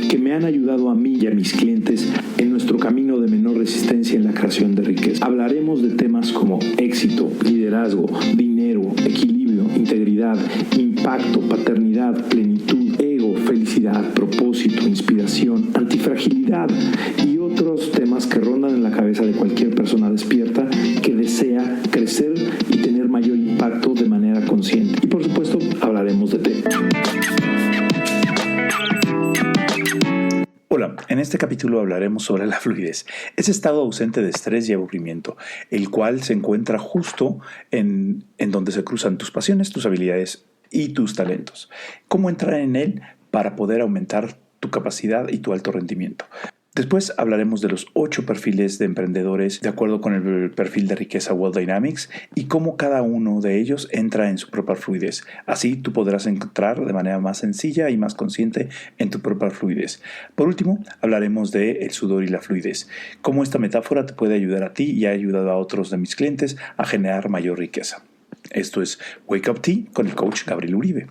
que me han ayudado a mí y a mis clientes en nuestro camino de menor resistencia en la creación de riqueza. Hablaremos de temas como éxito, liderazgo, dinero, equilibrio, integridad, impacto, paternidad, plenitud, ego, felicidad, propósito, inspiración, antifragilidad y otros temas que rondan en la cabeza de cualquier persona despierta que desea crecer y tener mayor impacto de manera consciente. Y por supuesto, hablaremos de té. Hola, en este capítulo hablaremos sobre la fluidez, ese estado ausente de estrés y aburrimiento, el cual se encuentra justo en donde se cruzan tus pasiones, tus habilidades y tus talentos. ¿Cómo entrar en él para poder aumentar tu capacidad y tu alto rendimiento? Después hablaremos de los 8 perfiles de emprendedores de acuerdo con el perfil de riqueza Wealth Dynamics y cómo cada uno de ellos entra en su propia fluidez. Así tú podrás entrar de manera más sencilla y más consciente en tu propia fluidez. Por último, hablaremos de el sudor y la fluidez, cómo esta metáfora te puede ayudar a ti y ha ayudado a otros de mis clientes a generar mayor riqueza. Esto es Wake Up Tea con el coach Gabriel Uribe.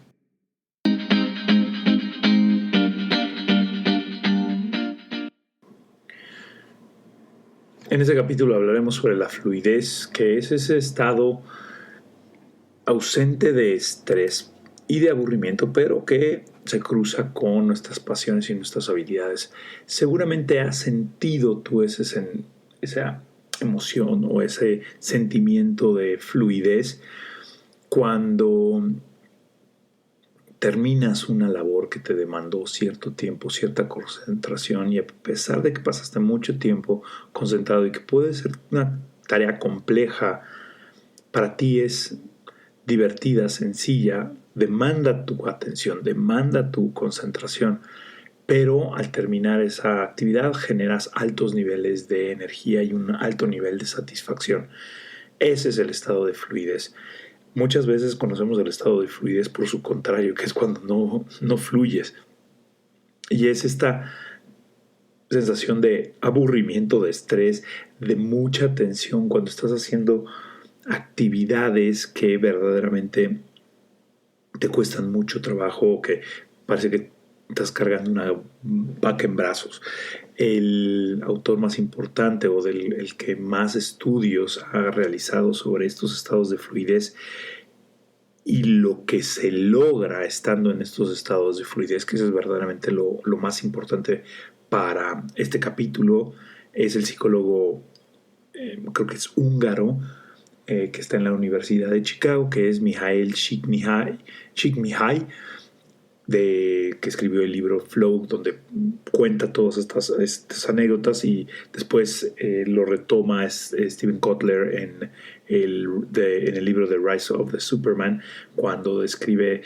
En este capítulo hablaremos sobre la fluidez, que es ese estado ausente de estrés y de aburrimiento, pero que se cruza con nuestras pasiones y nuestras habilidades. Seguramente has sentido tú esa emoción o ese sentimiento de fluidez cuando terminas una labor que te demandó cierto tiempo, cierta concentración, y a pesar de que pasaste mucho tiempo concentrado y que puede ser una tarea compleja, para ti es divertida, sencilla, demanda tu atención, demanda tu concentración, pero al terminar esa actividad generas altos niveles de energía y un alto nivel de satisfacción. Ese es el estado de fluidez. Muchas veces conocemos el estado de fluidez por su contrario, que es cuando no fluyes. Y es esta sensación de aburrimiento, de estrés, de mucha tensión cuando estás haciendo actividades que verdaderamente te cuestan mucho trabajo o que parece que estás cargando una vaca en brazos. El autor más importante o el que más estudios ha realizado sobre estos estados de fluidez y lo que se logra estando en estos estados de fluidez, que eso es verdaderamente lo más importante para este capítulo, es el psicólogo, creo que es húngaro, que está en la Universidad de Chicago, que es Mihaly Csikszentmihalyi, que escribió el libro Flow, donde cuenta todas estas anécdotas, y después lo retoma Steven Kotler en el libro The Rise of the Superman, cuando describe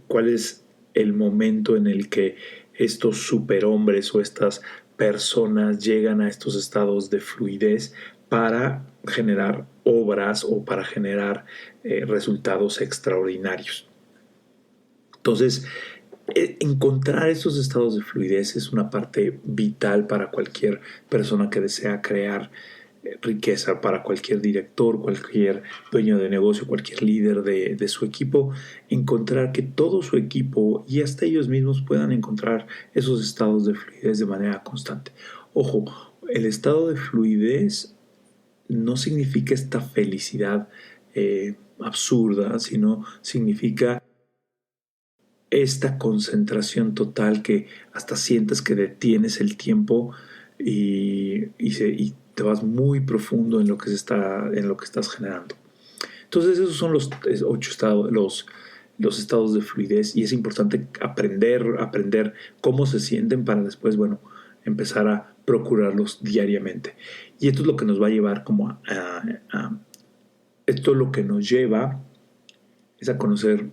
cuál es el momento en el que estos superhombres o estas personas llegan a estos estados de fluidez para generar obras o para generar resultados extraordinarios. Entonces, encontrar esos estados de fluidez es una parte vital para cualquier persona que desea crear riqueza, para cualquier director, cualquier dueño de negocio, cualquier líder de su equipo. Encontrar que todo su equipo y hasta ellos mismos puedan encontrar esos estados de fluidez de manera constante. Ojo, el estado de fluidez no significa esta felicidad absurda, sino significa esta concentración total que hasta sientes que detienes el tiempo y te vas muy profundo en lo que estás generando. Entonces esos son los 8 estados, los estados de fluidez, y es importante aprender cómo se sienten para después, empezar a procurarlos diariamente. Y esto es lo que nos va a llevar esto lo que nos lleva es a conocer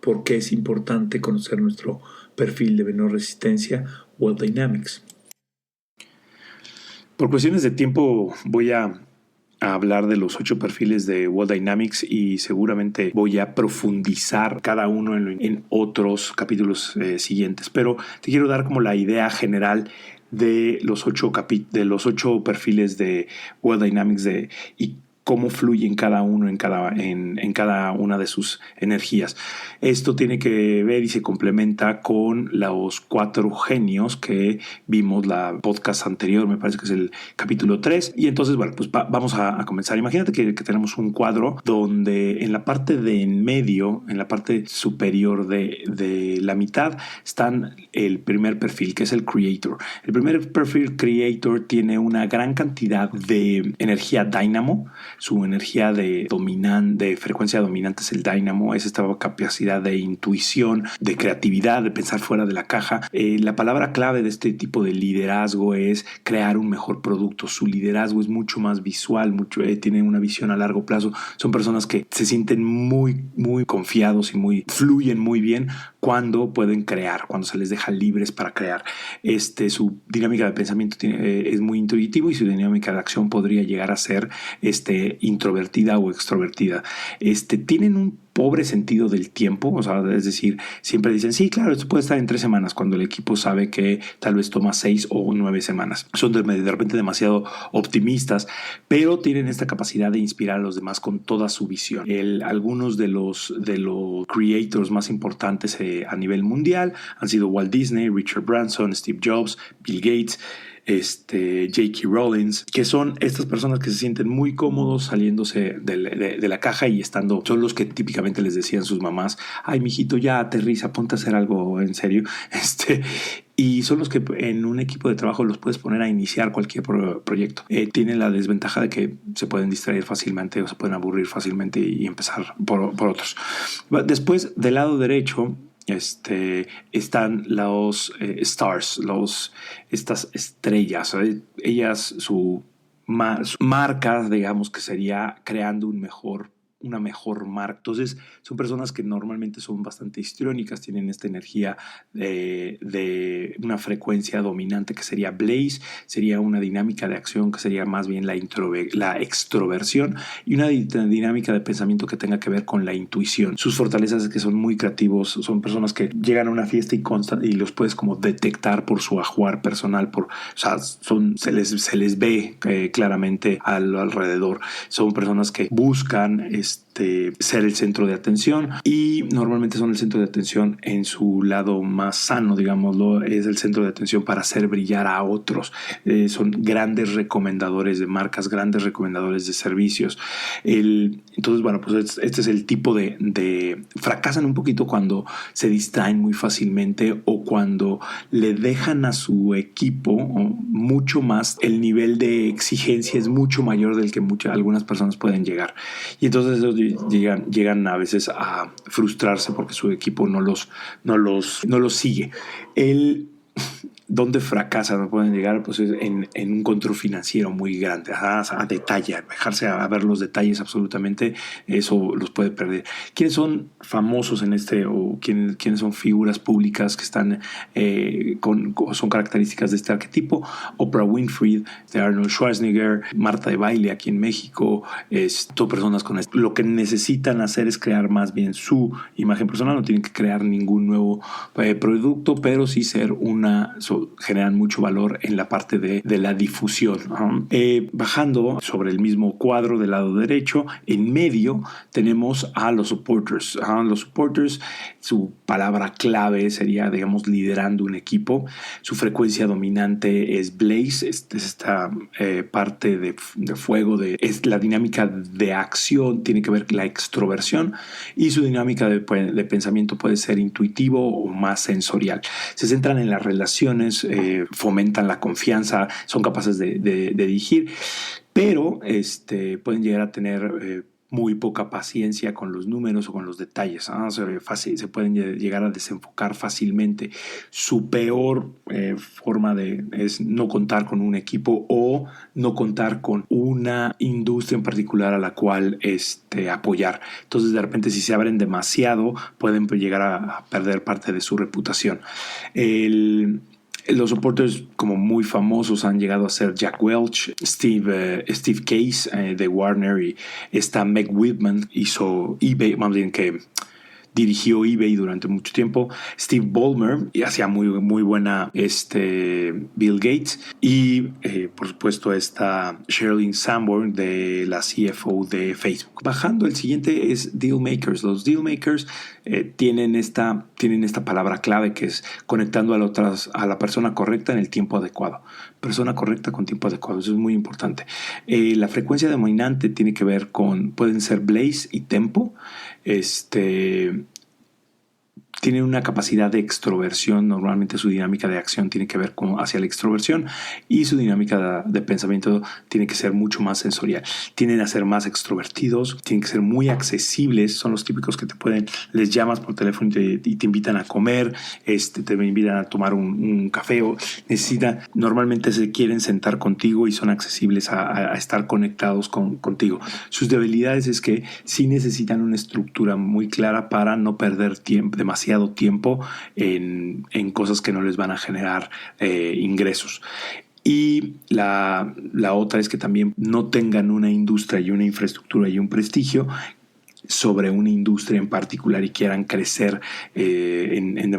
por qué es importante conocer nuestro perfil de menor resistencia, Wealth Dynamics. Por cuestiones de tiempo voy a hablar de los 8 perfiles de Wealth Dynamics y seguramente voy a profundizar cada uno en otros capítulos siguientes. Pero te quiero dar como la idea general de los 8 perfiles de Wealth Dynamics y cómo fluyen cada uno en cada una de sus energías. Esto tiene que ver y se complementa con los 4 genios que vimos la podcast anterior, me parece que es el capítulo 3. Y entonces, bueno, pues vamos a comenzar. Imagínate que tenemos un cuadro donde en la parte de en medio, en la parte superior de la mitad, están el primer perfil, que es el Creator. El primer perfil Creator tiene una gran cantidad de energía dynamo. Su energía de frecuencia dominante es el dynamo, es esta capacidad de intuición, de creatividad, de pensar fuera de la caja. La palabra clave de este tipo de liderazgo es crear un mejor producto. Su liderazgo es mucho más visual, tiene una visión a largo plazo. Son personas que se sienten muy, muy confiados y fluyen muy bien cuando pueden crear, cuando se les deja libres para crear. Su dinámica de pensamiento es muy intuitivo y su dinámica de acción podría llegar a ser introvertida o extrovertida. Tienen un pobre sentido del tiempo, o sea, es decir, siempre dicen, sí, claro, esto puede estar en 3 semanas, cuando el equipo sabe que tal vez toma 6 o 9 semanas. Son de repente demasiado optimistas, pero tienen esta capacidad de inspirar a los demás con toda su visión. Algunos de los creators más importantes a nivel mundial han sido Walt Disney, Richard Branson, Steve Jobs, Bill Gates, J.K. Rowling, que son estas personas que se sienten muy cómodos saliéndose de la caja y son los que típicamente les decían sus mamás, ay, mijito, ya aterriza, ponte a hacer algo en serio, y son los que en un equipo de trabajo los puedes poner a iniciar cualquier proyecto. Tienen la desventaja de que se pueden distraer fácilmente o se pueden aburrir fácilmente y empezar por otros. Después, del lado derecho, están los stars, estas estrellas. Ellas, su marca, digamos que sería creando una mejor marca. Entonces son personas que normalmente son bastante histriónicas, tienen esta energía de una frecuencia dominante que sería blaze, sería una dinámica de acción que sería más bien la extroversión, y una dinámica de pensamiento que tenga que ver con la intuición. Sus fortalezas es que son muy creativos, son personas que llegan a una fiesta y los puedes como detectar por su ajuar personal, se les ve claramente alrededor. Son personas que buscan ser el centro de atención, y normalmente son el centro de atención en su lado más sano, digámoslo, es el centro de atención para hacer brillar a otros. Son grandes recomendadores de marcas, grandes recomendadores de servicios. Entonces, bueno, pues este es el tipo de fracasan un poquito cuando se distraen muy fácilmente o cuando le dejan a su equipo mucho más, el nivel de exigencia es mucho mayor del que algunas personas pueden llegar, y entonces ellos llegan a veces a frustrarse porque su equipo no los sigue. ¿Dónde fracasan? No pueden llegar pues en un control financiero muy grande, a detalle, dejarse a ver los detalles absolutamente, eso los puede perder. ¿Quiénes son famosos en o quiénes son figuras públicas que están son características de este arquetipo? Oprah Winfrey, de Arnold Schwarzenegger, Marta de Baile aquí en México. Son personas con lo que necesitan hacer es crear más bien su imagen personal, no tienen que crear ningún nuevo producto, pero sí ser generan mucho valor en la parte de la difusión. Bajando sobre el mismo cuadro del lado derecho, en medio tenemos a los supporters. Los supporters, su palabra clave sería, digamos, liderando un equipo. Su frecuencia dominante es blaze, es esta parte de fuego, es la dinámica de acción, tiene que ver con la extroversión, y su dinámica de pensamiento puede ser intuitivo o más sensorial. Se centran en las relaciones, fomentan la confianza, son capaces de dirigir, pero pueden llegar a tener muy poca paciencia con los números o con los detalles. Se pueden llegar a desenfocar fácilmente. Su peor forma es no contar con un equipo o no contar con una industria en particular a la cual apoyar. Entonces, de repente, si se abren demasiado, pueden llegar a perder parte de su reputación. Los supporters como muy famosos han llegado a ser Jack Welch, Steve Case de Warner, y está Meg Whitman, hizo eBay, más bien que dirigió eBay durante mucho tiempo, Steve Ballmer, y hacía muy buena Bill Gates, y por supuesto está Sheryl Sandberg, de la CFO de Facebook. Bajando, el siguiente es Dealmakers. Los Dealmakers tienen esta palabra clave, que es conectando a la persona correcta en el tiempo adecuado. Persona correcta con tiempo adecuado, eso es muy importante. La frecuencia dominante tiene que ver pueden ser Blaze y Tempo. Tienen una capacidad de extroversión. Normalmente su dinámica de acción tiene que ver hacia la extroversión, y su dinámica de pensamiento tiene que ser mucho más sensorial. Tienden a ser más extrovertidos, tienen que ser muy accesibles. Son los típicos que les llamas por teléfono y te invitan a comer, te invitan a tomar un café, o normalmente se quieren sentar contigo y son accesibles a estar conectados contigo. Sus debilidades es que sí necesitan una estructura muy clara para no perder demasiado tiempo en cosas que no les van a generar ingresos. Y la otra es que también no tengan una industria y una infraestructura y un prestigio sobre una industria en particular y quieran crecer en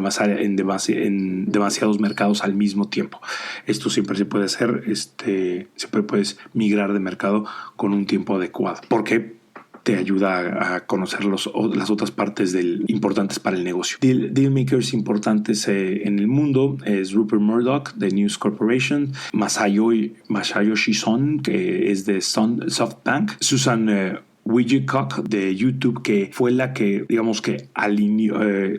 demasiados mercados al mismo tiempo. Esto siempre se puede hacer, siempre puedes migrar de mercado con un tiempo adecuado, porque te ayuda a conocer las otras partes importantes para el negocio. Dealmakers importantes en el mundo es Rupert Murdoch, de News Corporation, Masayoshi Son, que es de SoftBank, Susan Wojcicki, de YouTube, que fue la que, digamos, que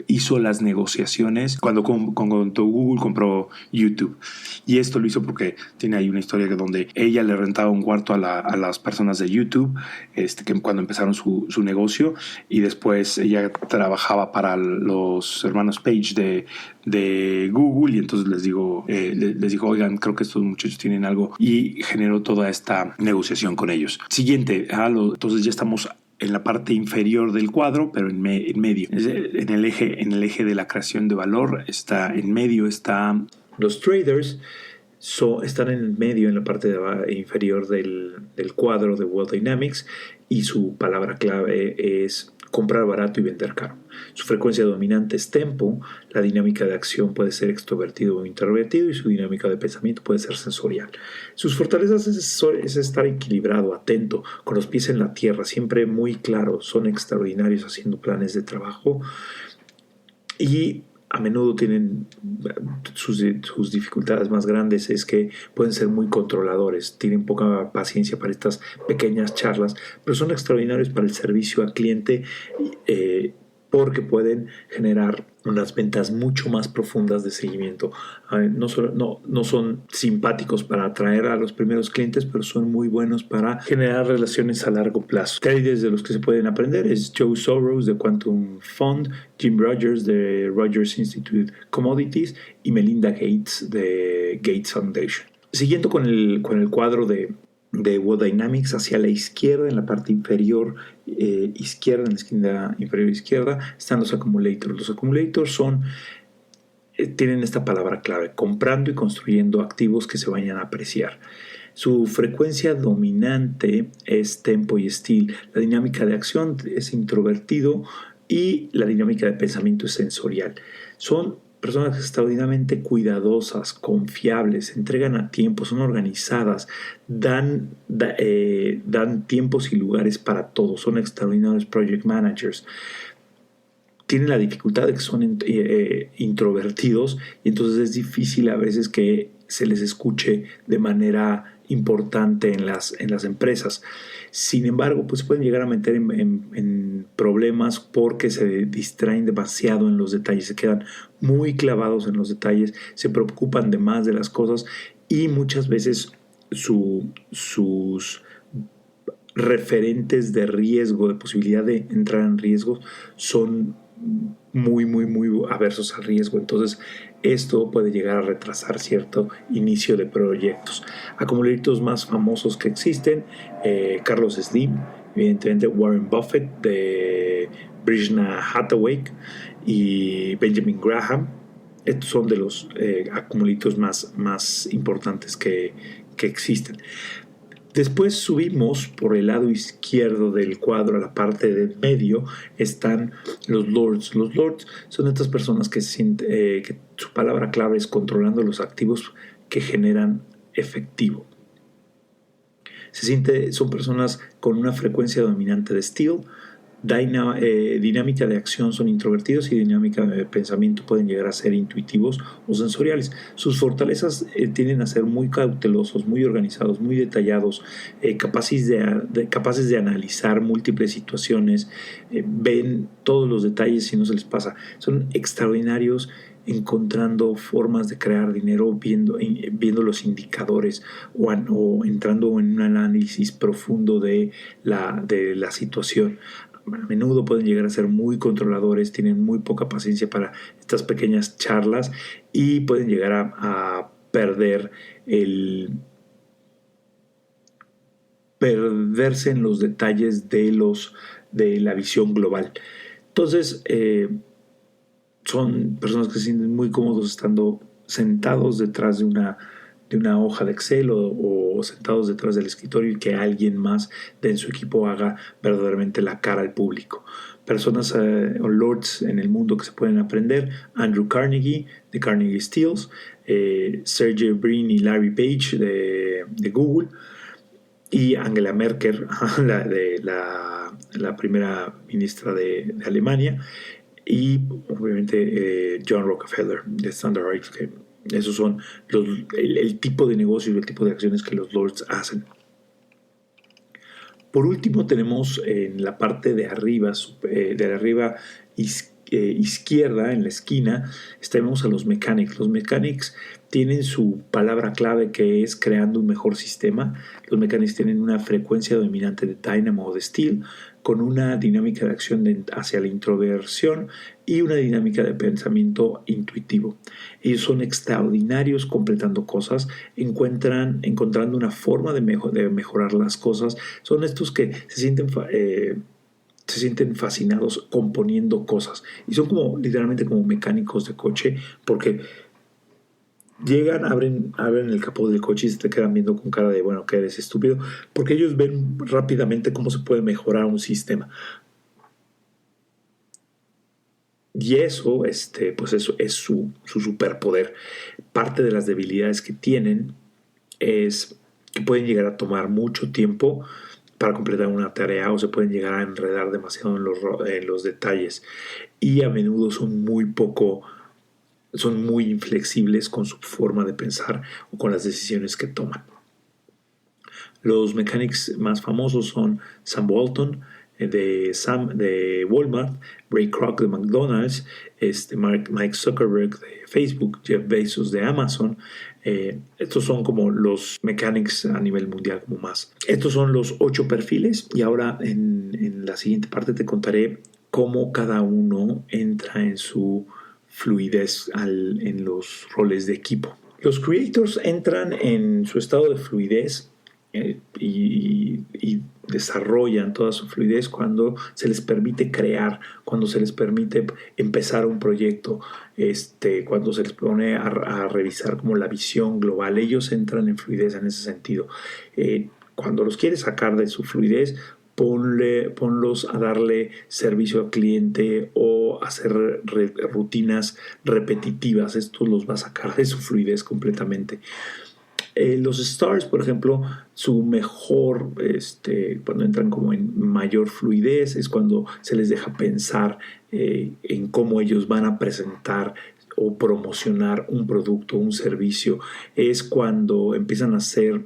hizo las negociaciones cuando Google compró YouTube. Y esto lo hizo porque tiene ahí una historia donde ella le rentaba un cuarto a las personas de YouTube, que cuando empezaron su negocio, y después ella trabajaba para los hermanos Page de Google, y entonces les dijo, oigan, creo que estos muchachos tienen algo, y generó toda esta negociación con ellos. Siguiente, entonces ya estamos en la parte inferior del cuadro, pero en medio, en el eje de la creación de valor. En medio está los traders. Están en el medio, en la parte inferior del cuadro de World Dynamics, y su palabra clave es comprar barato y vender caro. Su frecuencia dominante es tempo, la dinámica de acción puede ser extrovertido o introvertido, y su dinámica de pensamiento puede ser sensorial. Sus fortalezas es estar equilibrado, atento, con los pies en la tierra, siempre muy claro. Son extraordinarios haciendo planes de trabajo, y a menudo tienen sus dificultades más grandes, es que pueden ser muy controladores, tienen poca paciencia para estas pequeñas charlas, pero son extraordinarios para el servicio al cliente, porque pueden generar unas ventas mucho más profundas de seguimiento. No son simpáticos para atraer a los primeros clientes, pero son muy buenos para generar relaciones a largo plazo. Traders de los que se pueden aprender es Joe Soros, de Quantum Fund, Jim Rogers, de Rogers Institute Commodities, y Melinda Gates, de Gates Foundation. Siguiendo con el cuadro de World Dynamics, hacia la izquierda, en la parte inferior izquierda, en la esquina inferior izquierda, están los accumulators. Los accumulators tienen esta palabra clave: comprando y construyendo activos que se vayan a apreciar. Su frecuencia dominante es tempo y steel. La dinámica de acción es introvertido, y la dinámica de pensamiento es sensorial. Son personas extraordinariamente cuidadosas, confiables, entregan a tiempo, son organizadas, dan tiempos y lugares para todo. Son extraordinarios project managers. Tienen la dificultad de que son introvertidos, y entonces es difícil a veces que se les escuche de manera importante en las empresas. Sin embargo, pues pueden llegar a meter en problemas porque se distraen demasiado en los detalles, se quedan muy clavados en los detalles, se preocupan de más de las cosas, y muchas veces sus referentes de riesgo, de posibilidad de entrar en riesgo, son muy aversos al riesgo. Entonces esto puede llegar a retrasar cierto inicio de proyectos. Acumuladores más famosos que existen: Carlos Slim, evidentemente Warren Buffett, de Berkshire Hathaway, y Benjamin Graham. Estos son de los acumuladores más importantes que existen. Después subimos por el lado izquierdo del cuadro, a la parte del medio, están los lords. Los lords son estas personas que su palabra clave es controlando los activos que generan efectivo. Son personas con una frecuencia dominante de steel, dinámica de acción son introvertidos y dinámica de pensamiento pueden llegar a ser intuitivos o sensoriales. Sus fortalezas tienden a ser muy cautelosos, muy organizados, muy detallados, capaces de analizar múltiples situaciones, ven todos los detalles y no se les pasa. Son extraordinarios encontrando formas de crear dinero, viendo los indicadores o entrando en un análisis profundo de la situación. A menudo pueden llegar a ser muy controladores, tienen muy poca paciencia para estas pequeñas charlas y pueden llegar a perderse en los detalles de la visión global. Entonces, son personas que se sienten muy cómodos estando sentados detrás de una hoja de Excel o sentados detrás del escritorio y que alguien más de su equipo haga verdaderamente la cara al público. Personas o lords en el mundo que se pueden aprender: Andrew Carnegie de Carnegie Steels, Sergey Brin y Larry Page de Google, y Angela Merkel, la primera ministra de Alemania, y obviamente John Rockefeller de Standard Oil, que esos son el tipo de negocios y el tipo de acciones que los lords hacen. Por último, tenemos en la parte de arriba izquierda, en la esquina, tenemos a los mechanics. Los mechanics tienen su palabra clave, que es creando un mejor sistema. Los mechanics tienen una frecuencia dominante de dynamo o de steel, con una dinámica de acción hacia la introversión y una dinámica de pensamiento intuitivo. Ellos son extraordinarios completando cosas, encontrando una forma de mejorar las cosas. Son estos que se sienten fascinados componiendo cosas y son literalmente como mecánicos de coche, porque llegan, abren el capó del coche y se te quedan viendo con cara de, bueno, que eres estúpido, porque ellos ven rápidamente cómo se puede mejorar un sistema. Y eso, pues eso es su superpoder. Parte de las debilidades que tienen es que pueden llegar a tomar mucho tiempo para completar una tarea, o se pueden llegar a enredar demasiado en los detalles, y a menudo son muy inflexibles con su forma de pensar o con las decisiones que toman. Los mechanics más famosos son Sam Walton de Walmart, Ray Kroc de McDonald's, Mike Zuckerberg de Facebook, Jeff Bezos de Amazon. Estos son como los mechanics a nivel mundial como más. Estos son los 8 perfiles, y ahora en la siguiente parte te contaré cómo cada uno entra en su fluidez en los roles de equipo. Los creators entran en su estado de fluidez y desarrollan toda su fluidez cuando se les permite crear, cuando se les permite empezar un proyecto, cuando se les pone a revisar como la visión global. Ellos entran en fluidez en ese sentido. Cuando los quieres sacar de su fluidez, ponlos a darle servicio al cliente o hacer rutinas repetitivas. Esto los va a sacar de su fluidez completamente. Los stars, por ejemplo, su mejor, cuando entran como en mayor fluidez, es cuando se les deja pensar en cómo ellos van a presentar o promocionar un producto, un servicio. Es cuando empiezan a hacer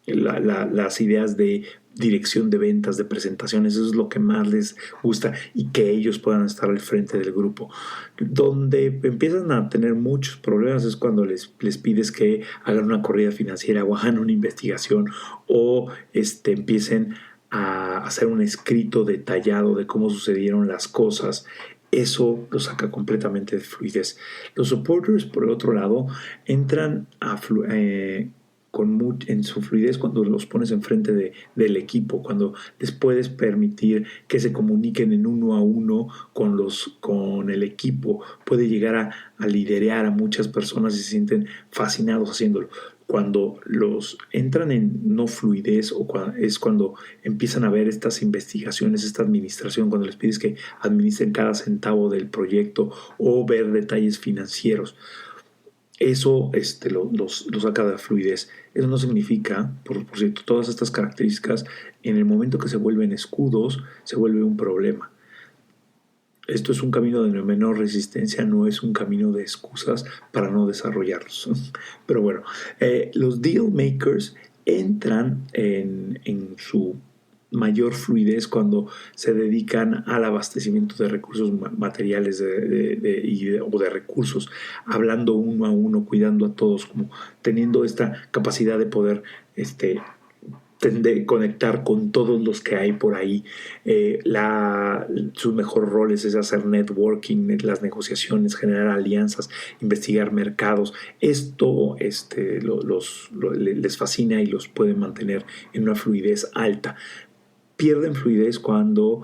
las ideas de dirección de ventas, de presentaciones. Eso es lo que más les gusta, y que ellos puedan estar al frente del grupo. Donde empiezan a tener muchos problemas es cuando les pides que hagan una corrida financiera o hagan una investigación o empiecen a hacer un escrito detallado de cómo sucedieron las cosas. Eso lo saca completamente de fluidez. Los supporters, por el otro lado, entran en su fluidez cuando los pones enfrente del equipo, cuando les puedes permitir que se comuniquen en uno a uno con el equipo. Puede llegar a liderear a muchas personas y se sienten fascinados haciéndolo. Cuando los entran en no fluidez es cuando empiezan a ver estas investigaciones, esta administración, cuando les pides que administren cada centavo del proyecto o ver detalles financieros. Eso los saca de fluidez. Eso no significa, por cierto, todas estas características, en el momento que se vuelven escudos, se vuelve un problema. Esto es un camino de menor resistencia, no es un camino de excusas para no desarrollarlos. Pero bueno, los deal makers entran en su mayor fluidez cuando se dedican al abastecimiento de recursos materiales o de recursos, hablando uno a uno, cuidando a todos, como teniendo esta capacidad de poder conectar con todos los que hay por ahí. Sus mejores roles es hacer networking, las negociaciones, generar alianzas, investigar mercados. Esto les fascina y los puede mantener en una fluidez alta. Pierden fluidez cuando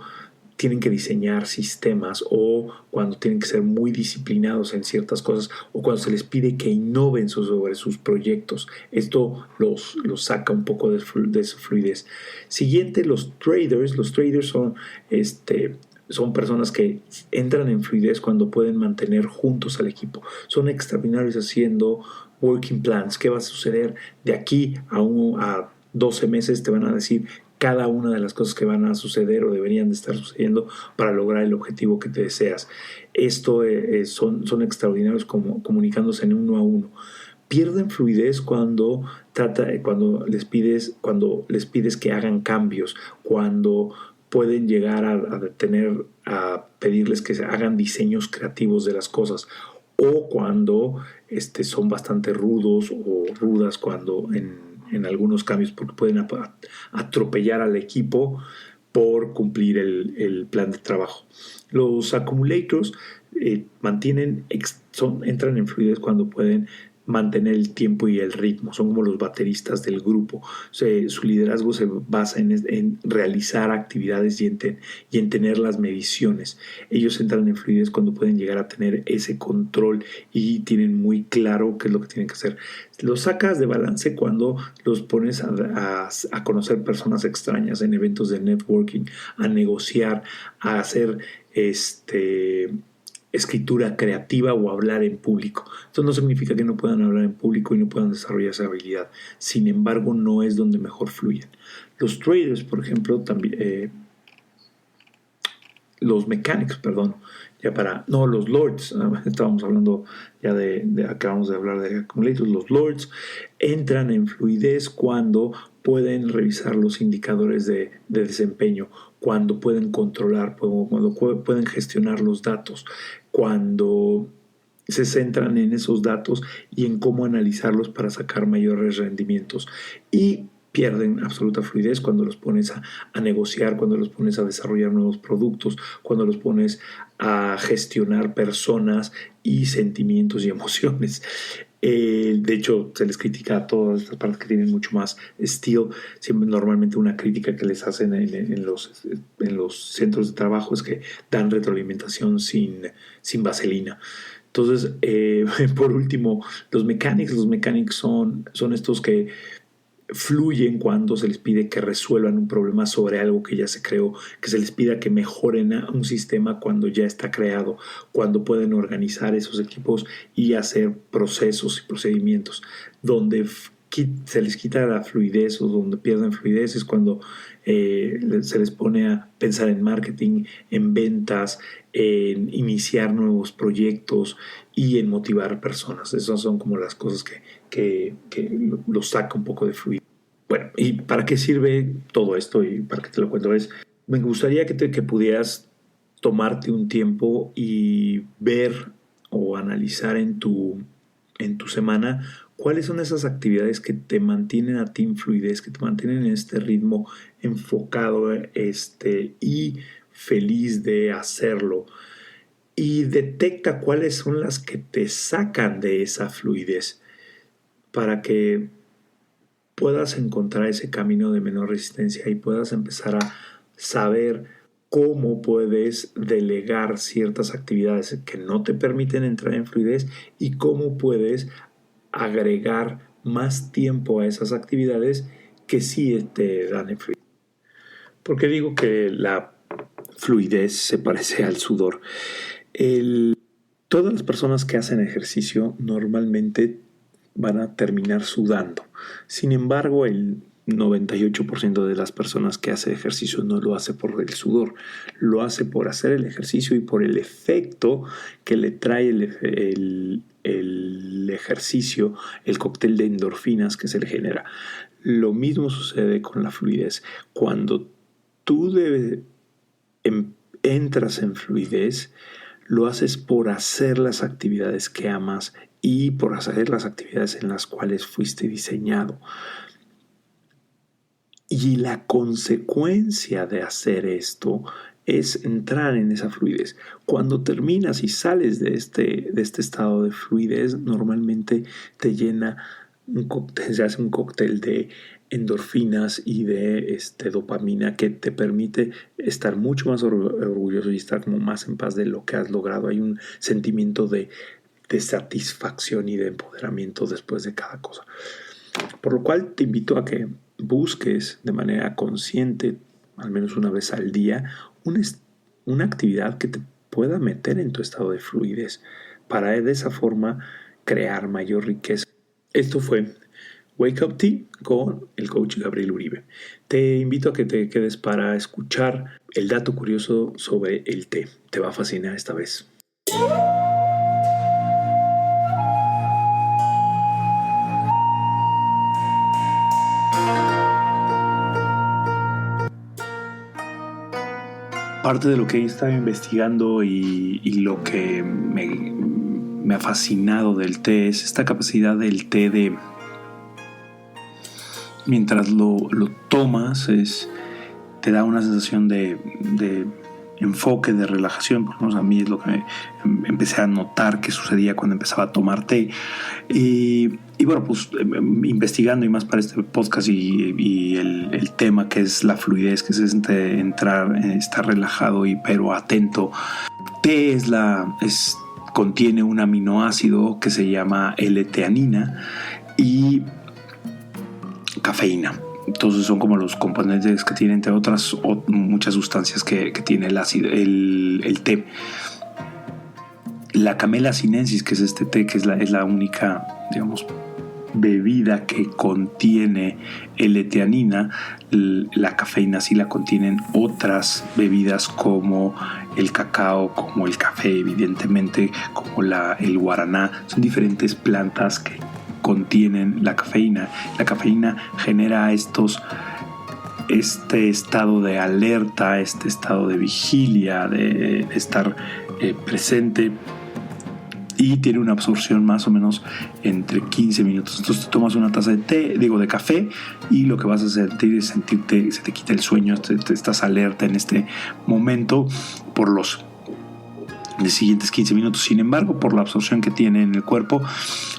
tienen que diseñar sistemas o cuando tienen que ser muy disciplinados en ciertas cosas o cuando se les pide que innoven sobre sus proyectos. Esto los saca un poco de su fluidez. Siguiente, los traders. Los traders son personas que entran en fluidez cuando pueden mantener juntos al equipo. Son extraordinarios haciendo working plans. ¿Qué va a suceder de aquí a 12 meses? Te van a decir cada una de las cosas que van a suceder o deberían de estar sucediendo para lograr el objetivo que te deseas. Esto son extraordinarios comunicándose en uno a uno. Pierden fluidez cuando les pides que hagan cambios, cuando pueden llegar a pedirles que se hagan diseños creativos de las cosas, o cuando son bastante rudos o rudas cuando en algunos cambios, porque pueden atropellar al equipo por cumplir el plan de trabajo. Los accumulators entran en fluidez cuando pueden mantener el tiempo y el ritmo. Son como los bateristas del grupo. Su liderazgo se basa en realizar actividades y en tener las mediciones. Ellos entran en fluidez cuando pueden llegar a tener ese control y tienen muy claro qué es lo que tienen que hacer. Los sacas de balance cuando los pones a conocer personas extrañas en eventos de networking, a negociar, a hacer escritura creativa o hablar en público. Esto no significa que no puedan hablar en público y no puedan desarrollar esa habilidad. Sin embargo, no es donde mejor fluyen. Los traders, por ejemplo, también los mechanics, perdón, los lords, estábamos hablando ya acabamos de hablar de accumulators. Los lords entran en fluidez cuando pueden revisar los indicadores de desempeño, cuando pueden controlar, cuando pueden gestionar los datos, cuando se centran en esos datos y en cómo analizarlos para sacar mayores rendimientos. Y pierden absoluta fluidez cuando los pones a negociar, cuando los pones a desarrollar nuevos productos, cuando los pones a gestionar personas y sentimientos y emociones. De hecho, se les critica a todas estas partes que tienen mucho más steel. Siempre normalmente una crítica que les hacen en los centros de trabajo es que dan retroalimentación sin vaselina. Entonces, por último, los mechanics son estos que fluyen cuando se les pide que resuelvan un problema sobre algo que ya se creó, que se les pida que mejoren un sistema cuando ya está creado, cuando pueden organizar esos equipos y hacer procesos y procedimientos. Donde se les quita la fluidez o donde pierden fluidez es cuando se les pone a pensar en marketing, en ventas, en iniciar nuevos proyectos y en motivar personas. Esas son como las cosas que los saca un poco de fluidez. Bueno, ¿y para qué sirve todo esto? Y para qué te lo cuento, me gustaría que pudieras tomarte un tiempo y ver o analizar en tu semana cuáles son esas actividades que te mantienen a ti en fluidez, que te mantienen en este ritmo enfocado y feliz de hacerlo. Y detecta cuáles son las que te sacan de esa fluidez para que puedas encontrar ese camino de menor resistencia y puedas empezar a saber cómo puedes delegar ciertas actividades que no te permiten entrar en fluidez y cómo puedes agregar más tiempo a esas actividades que sí te dan en fluidez. ¿Por qué digo que la fluidez se parece al sudor? Todas las personas que hacen ejercicio normalmente van a terminar sudando. Sin embargo, el 98% de las personas que hace ejercicio no lo hace por el sudor, lo hace por hacer el ejercicio y por el efecto que le trae el ejercicio, el cóctel de endorfinas que se le genera. Lo mismo sucede con la fluidez. Cuando tú entras en fluidez, lo haces por hacer las actividades que amas y por hacer las actividades en las cuales fuiste diseñado. Y la consecuencia de hacer esto es entrar en esa fluidez. Cuando terminas y sales de este estado de fluidez, normalmente te llena se hace un cóctel de endorfinas y de dopamina que te permite estar mucho más orgulloso y estar como más en paz de lo que has logrado. Hay un sentimiento de satisfacción y de empoderamiento después de cada cosa. Por lo cual te invito a que busques de manera consciente, al menos una vez al día, una actividad que te pueda meter en tu estado de fluidez para de esa forma crear mayor riqueza. Esto fue Wake Up Tea con el coach Gabriel Uribe. Te invito a que te quedes para escuchar el dato curioso sobre el té. Te va a fascinar esta vez. Parte de lo que he estado investigando y lo que me ha fascinado del té es esta capacidad del té de, mientras lo tomas, te da una sensación de enfoque, de relajación. Por lo menos a mí es lo que empecé a notar que sucedía cuando empezaba a tomar té. Y bueno, pues investigando y más para este podcast y el tema que es la fluidez, que es entrar, estar relajado pero atento. Té contiene un aminoácido que se llama L-teanina y cafeína. Entonces son como los componentes que tiene, entre otras muchas sustancias que tiene el té. La Camellia sinensis, que es este té, que es la única, digamos, bebida que contiene L-teanina. La cafeína sí la contienen otras bebidas como el cacao, como el café, evidentemente, como el guaraná. Son diferentes plantas que contienen la cafeína. La cafeína genera este estado de alerta, este estado de vigilia, de estar presente, y tiene una absorción más o menos entre 15 minutos. Entonces te tomas una taza de café, y lo que vas a sentir es sentirte, se te quita el sueño, estás alerta en este momento por los siguientes 15 minutos. Sin embargo, por la absorción que tiene en el cuerpo,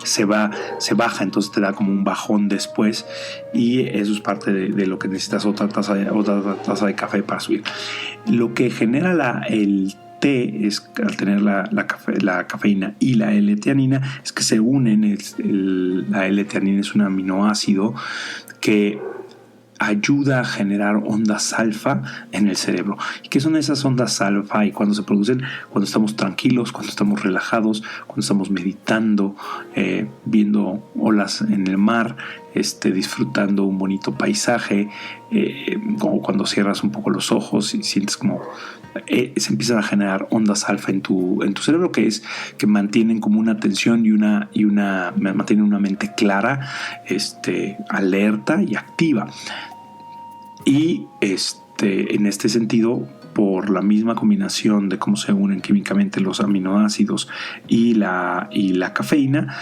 se baja, entonces te da como un bajón después, y eso es parte de lo que necesitas, otra taza de café para subir. Lo que genera el té es, al tener la cafeína y la L-teanina, es que se unen. La L-teanina es un aminoácido que ayuda a generar ondas alfa en el cerebro. ¿Y qué son esas ondas alfa? Y cuando se producen, cuando estamos tranquilos, cuando estamos relajados, cuando estamos meditando, viendo olas en el mar, disfrutando un bonito paisaje, como cuando cierras un poco los ojos y sientes como se empiezan a generar ondas alfa en tu cerebro, que mantienen como una atención mantienen una mente clara, alerta y activa. Y en este sentido, por la misma combinación de cómo se unen químicamente los aminoácidos y la cafeína,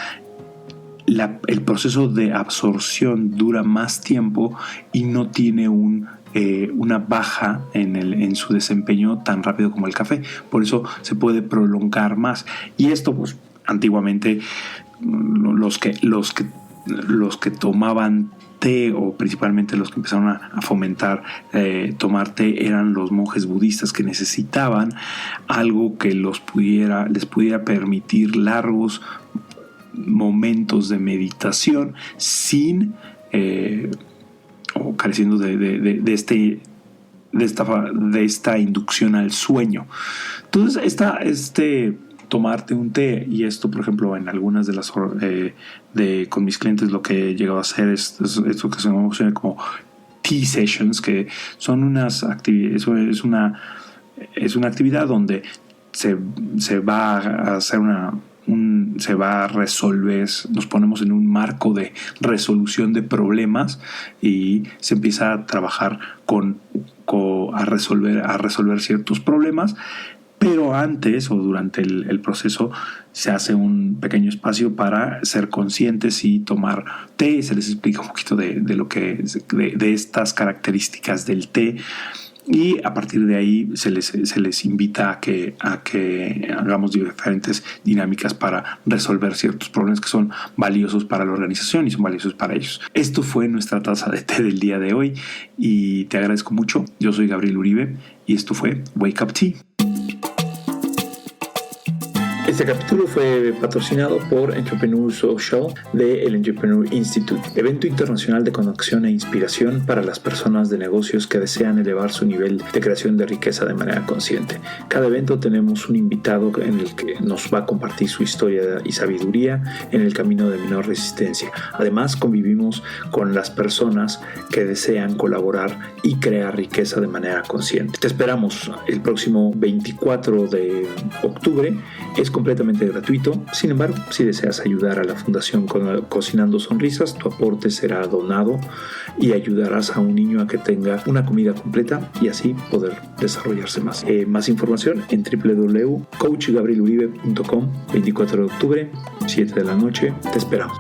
el proceso de absorción dura más tiempo y no tiene una baja en su desempeño tan rápido como el café. Por eso se puede prolongar más. Y esto, pues, antiguamente los que los que tomaban té, o principalmente los que empezaron a fomentar tomar té, eran los monjes budistas, que necesitaban algo que les pudiera permitir largos momentos de meditación sin o careciendo de esta inducción al sueño. Entonces tomarte un té, y esto, por ejemplo, en algunas de las con mis clientes lo que he llegado a hacer es esto que se llama como tea sessions, que son unas actividades, es una actividad donde se va a hacer se va a resolver, nos ponemos en un marco de resolución de problemas y se empieza a trabajar a resolver ciertos problemas. Pero antes o durante el proceso se hace un pequeño espacio para ser conscientes y tomar té. Se les explica un poquito de estas características del té, y a partir de ahí se les invita a que hagamos diferentes dinámicas para resolver ciertos problemas que son valiosos para la organización y son valiosos para ellos. Esto fue nuestra taza de té del día de hoy y te agradezco mucho. Yo soy Gabriel Uribe y esto fue Wake Up Tea. Este capítulo fue patrocinado por Entrepreneur Social del Entrepreneur Institute, evento internacional de conexión e inspiración para las personas de negocios que desean elevar su nivel de creación de riqueza de manera consciente. Cada evento tenemos un invitado en el que nos va a compartir su historia y sabiduría en el camino de menor resistencia. Además, convivimos con las personas que desean colaborar y crear riqueza de manera consciente. Te esperamos el próximo 24 de octubre. Es completamente gratuito. Sin embargo, si deseas ayudar a la Fundación Cocinando Sonrisas, tu aporte será donado y ayudarás a un niño a que tenga una comida completa y así poder desarrollarse más. Más información en www.coachgabrieluribe.com. 24 de octubre, 7 de la noche. Te esperamos.